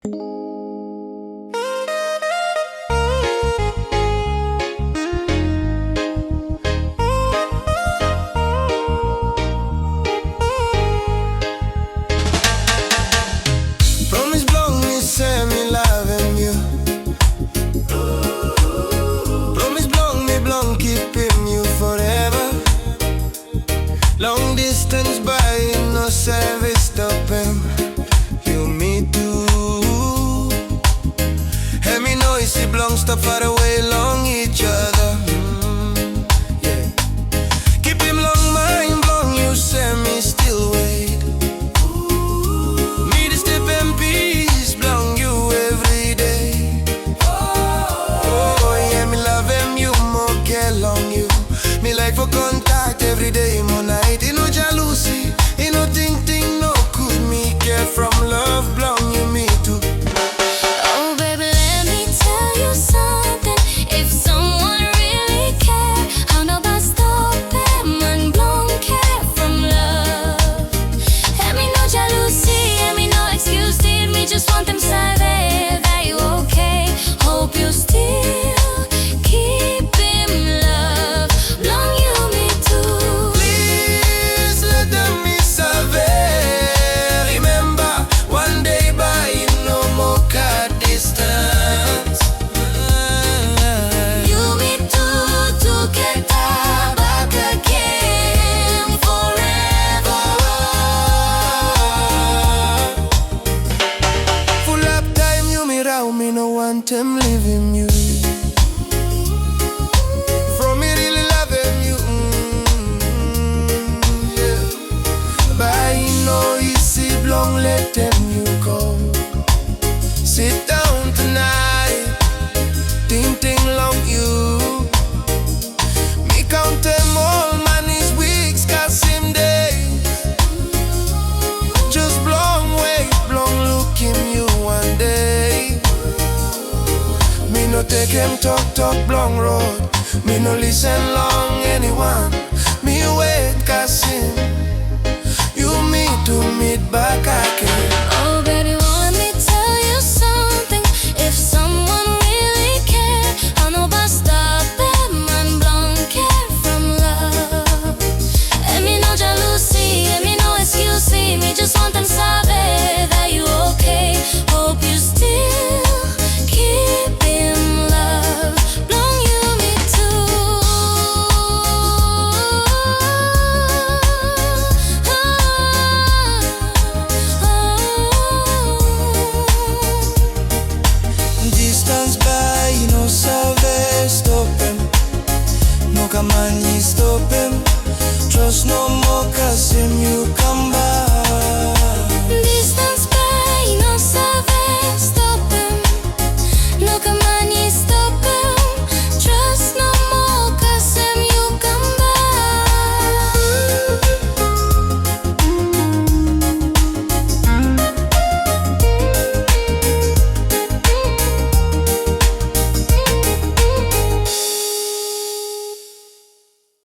Promise blong, me say me loving you. Promise blong, keeping you forever. Long distance by no service stopping. You me too. Hey, me know you see blong stop far away long each other. Yeah. Keep him long mind blong, you say me still wait. Me the step and peace blong you every day. Oh yeah, me love him you more care long you. Me like for contact every day, more night. You know jealousy, you know think no could me care from love blong you me too. Oh baby, let me tell you something. If someone really care, how nobody stop him and blong care from love. And me no jealousy, and me no excuse, did me just want them saber that you okay. Hope you still keep him love. Blong you me too. Please let them me saber. Remember, one day by no more car distance. You me too to get back again forever. Full up time you me round, me no want them leaving you. From me really loving you. Yeah. But you know you see blong, let them you go. Sit down tonight, ting long you. Me count them all, man is weeks, cause him days. Just blong wait, blong look him you one day. Me no take him talk blong road. Me no listen long anyone. Me wait cause him you me to meet back again. Oh baby, let me tell you something. If someone really care, how nobody stop him and blong care from love. And me no jealousy, and me no excuse, see me just want them saber that you okay. Hope you still keep him love. Blong you me Distance by, you know, service stop him. No come on, you stop him. Trust no more, cause him you